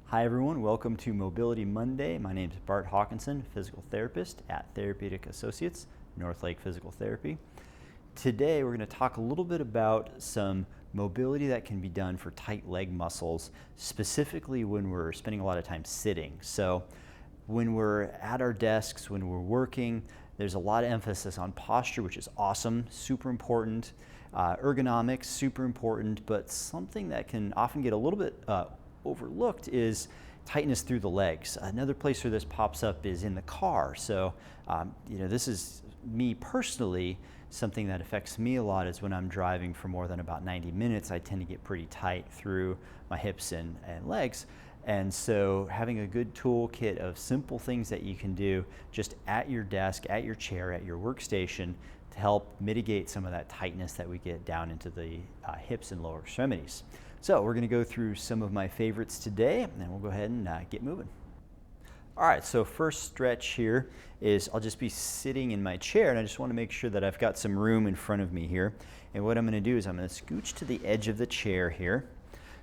Hi everyone, welcome to Mobility Monday. My name is Bart Hawkinson, physical therapist at Therapeutic Associates, Northlake Physical Therapy. Today we're going to talk a little bit about some mobility that can be done for tight leg muscles, specifically when we're spending a lot of time sitting. So when we're at our desks, when we're working, there's a lot of emphasis on posture, which is awesome, super important. Ergonomics, super important, but something that can often get a little bit overlooked is tightness through the legs. Another place where this pops up is in the car. So, this is me personally, something that affects me a lot is when I'm driving for more than about 90 minutes, I tend to get pretty tight through my hips and legs. And so having a good toolkit of simple things that you can do just at your desk, at your chair, at your workstation to help mitigate some of that tightness that we get down into the hips and lower extremities. So we're going to go through some of my favorites today, and then we'll go ahead and get moving. All right, so first stretch here is I'll just be sitting in my chair, and I just want to make sure that I've got some room in front of me here. And what I'm going to do is I'm going to scooch to the edge of the chair here.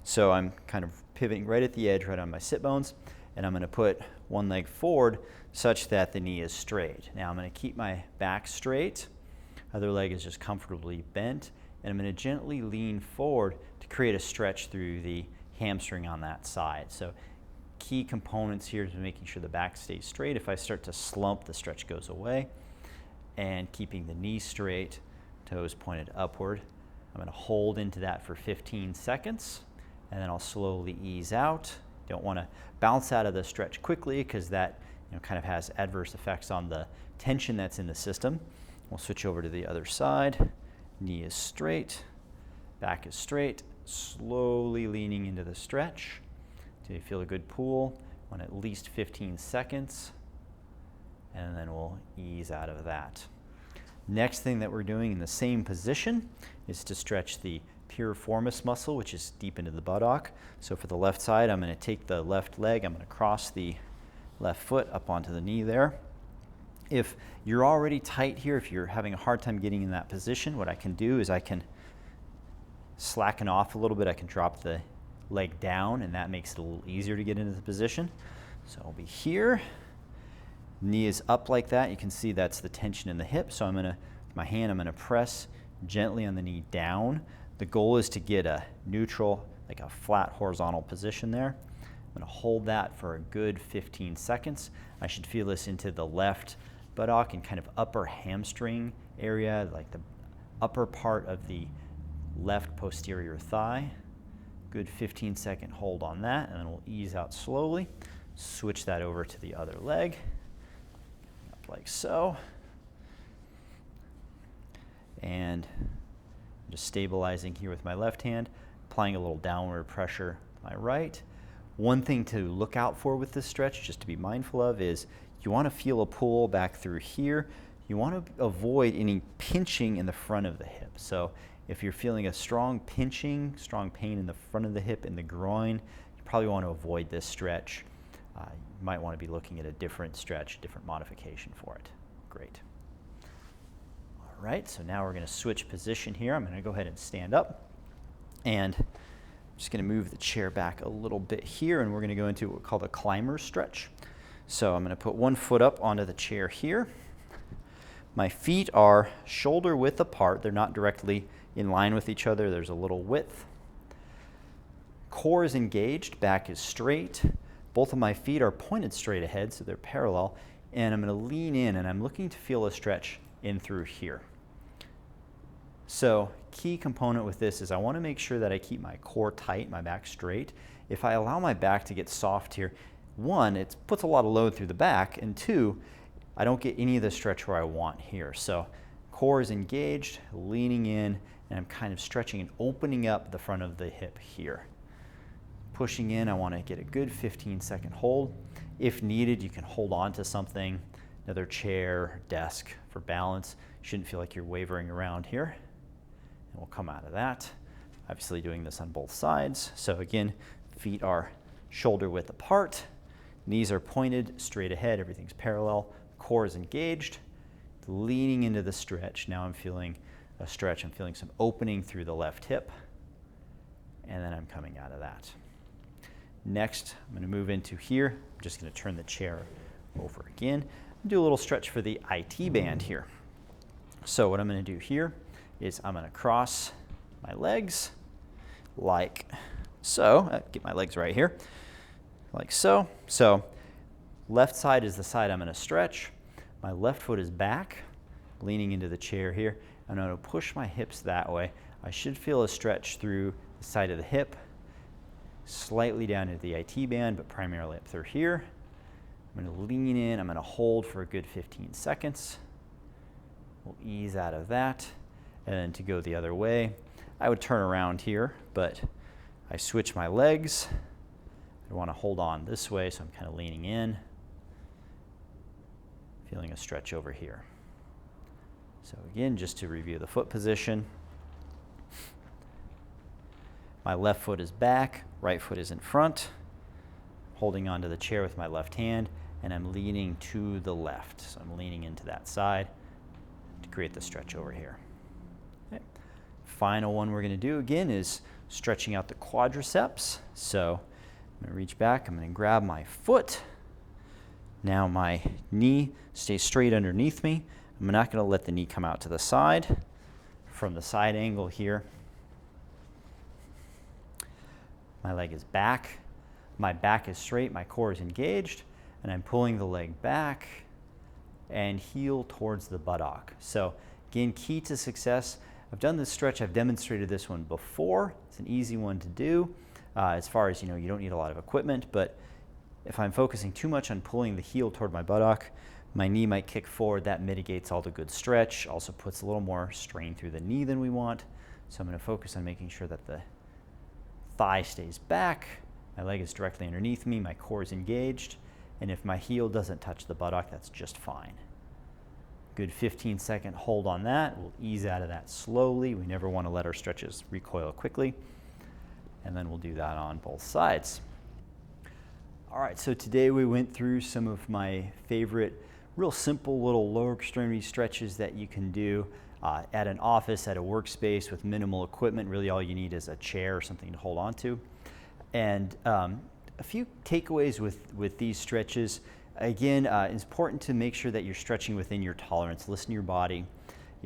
So I'm kind of pivoting right at the edge, right on my sit bones, and I'm going to put one leg forward such that the knee is straight. Now I'm going to keep my back straight, other leg is just comfortably bent, and I'm going to gently lean forward to create a stretch through the hamstring on that side. So key components here is making sure the back stays straight. If I start to slump, the stretch goes away. And keeping the knee straight, toes pointed upward. I'm going to hold into that for 15 seconds, and then I'll slowly ease out. Don't want to bounce out of the stretch quickly because that kind of has adverse effects on the tension that's in the system. We'll switch over to the other side. Knee is straight, back is straight, slowly leaning into the stretch until you feel a good pull on at least 15 seconds, and then we'll ease out of that. Next thing that we're doing in the same position is to stretch the piriformis muscle, which is deep into the buttock. So for the left side, I'm going to take the left leg, I'm going to cross the left foot up onto the knee there. If you're already tight here, if you're having a hard time getting in that position, what I can do is I can slacken off a little bit. I can drop the leg down, and that makes it a little easier to get into the position. So I'll be here. Knee is up like that. You can see that's the tension in the hip. So I'm going to press gently on the knee down. The goal is to get a neutral, like a flat horizontal position there. I'm going to hold that for a good 15 seconds. I should feel this into the left buttock and kind of upper hamstring area, like the upper part of the left posterior thigh. Good 15-second hold on that, and then we'll ease out slowly. Switch that over to the other leg, up like so. And I'm just stabilizing here with my left hand, applying a little downward pressure with my right. One thing to look out for with this stretch, just to be mindful of, is you want to feel a pull back through here. You want to avoid any pinching in the front of the hip. So if you're feeling a strong pinching, strong pain in the front of the hip, in the groin, you probably want to avoid this stretch. You might want to be looking at a different stretch, different modification for it. Great. All right, so now we're going to switch position here. I'm going to go ahead and stand up, and I'm just going to move the chair back a little bit here, and we're going to go into what we call the climber stretch. So I'm going to put one foot up onto the chair here. My feet are shoulder width apart. They're not directly in line with each other. There's a little width. Core is engaged, back is straight. Both of my feet are pointed straight ahead, so they're parallel. And I'm going to lean in, and I'm looking to feel a stretch in through here. So key component with this is I want to make sure that I keep my core tight, my back straight. If I allow my back to get soft here, one, it puts a lot of load through the back, and two, I don't get any of the stretch where I want here. So core is engaged, leaning in, and I'm kind of stretching and opening up the front of the hip here. Pushing in, I want to get a good 15-second hold. If needed, you can hold on to something, another chair, desk for balance. You shouldn't feel like you're wavering around here. And we'll come out of that. Obviously doing this on both sides. So again, feet are shoulder width apart. Knees are pointed straight ahead, everything's parallel. Core is engaged, leaning into the stretch. Now I'm feeling a stretch. I'm feeling some opening through the left hip, and then I'm coming out of that. Next, I'm going to move into here. I'm just going to turn the chair over again. Do a little stretch for the IT band here. So what I'm going to do here is I'm going to cross my legs like so. Get my legs right here, like so. So left side is the side I'm going to stretch. My left foot is back, leaning into the chair here. I'm going to push my hips that way. I should feel a stretch through the side of the hip, slightly down into the IT band, but primarily up through here. I'm going to lean in. I'm going to hold for a good 15 seconds. We'll ease out of that. And then to go the other way, I would turn around here, but I switch my legs. I want to hold on this way, so I'm kind of leaning in, feeling a stretch over here. So again, just to review the foot position. My left foot is back, right foot is in front, holding onto the chair with my left hand, and I'm leaning to the left. So I'm leaning into that side to create the stretch over here. Okay. Final one we're going to do again is stretching out the quadriceps. So I'm going to reach back, I'm going to grab my foot. Now my knee stays straight underneath me. I'm not going to let the knee come out to the side. From the side angle here, my leg is back, my back is straight, my core is engaged, and I'm pulling the leg back and heel towards the buttock. So again, key to success. I've done this stretch, I've demonstrated this one before. It's an easy one to do. As far as, you don't need a lot of equipment, but if I'm focusing too much on pulling the heel toward my buttock, my knee might kick forward. That mitigates all the good stretch, also puts a little more strain through the knee than we want. So I'm going to focus on making sure that the thigh stays back, my leg is directly underneath me, my core is engaged, and if my heel doesn't touch the buttock, that's just fine. Good 15-second hold on that. We'll ease out of that slowly. We never want to let our stretches recoil quickly. And then we'll do that on both sides. All right, so today we went through some of my favorite, real simple little lower extremity stretches that you can do at an office, at a workspace with minimal equipment. Really all you need is a chair or something to hold on to. And a few takeaways with these stretches. Again, it's important to make sure that you're stretching within your tolerance. Listen to your body.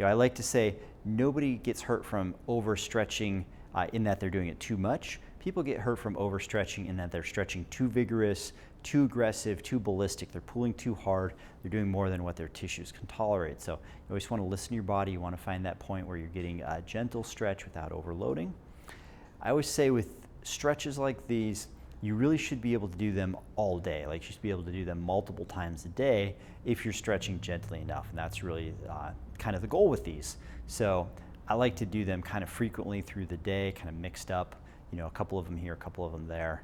I like to say nobody gets hurt from overstretching in that they're doing it too much. People get hurt from overstretching in that they're stretching too vigorous, too aggressive, too ballistic. They're pulling too hard. They're doing more than what their tissues can tolerate. So you always want to listen to your body. You want to find that point where you're getting a gentle stretch without overloading. I always say with stretches like these, you really should be able to do them all day. Like you should be able to do them multiple times a day if you're stretching gently enough. And that's really kind of the goal with these. So I like to do them kind of frequently through the day, kind of mixed up, a couple of them here, a couple of them there.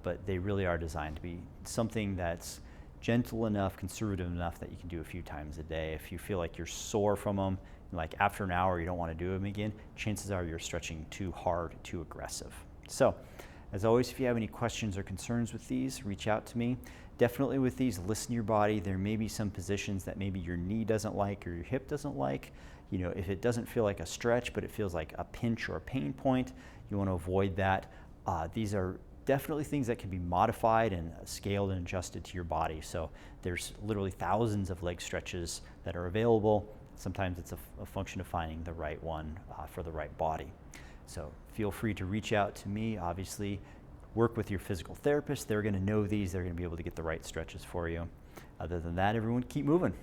But they really are designed to be something that's gentle enough, conservative enough that you can do a few times a day. If you feel like you're sore from them, like after an hour you don't want to do them again, chances are you're stretching too hard, too aggressive. So as always, if you have any questions or concerns with these, reach out to me. Definitely with these, listen to your body. There may be some positions that maybe your knee doesn't like or your hip doesn't like. If it doesn't feel like a stretch, but it feels like a pinch or a pain point, you want to avoid that. These are definitely things that can be modified and scaled and adjusted to your body. So there's literally thousands of leg stretches that are available. Sometimes it's a function of finding the right one for the right body. So feel free to reach out to me. Obviously, work with your physical therapist. They're going to know these. They're going to be able to get the right stretches for you. Other than that, everyone keep moving.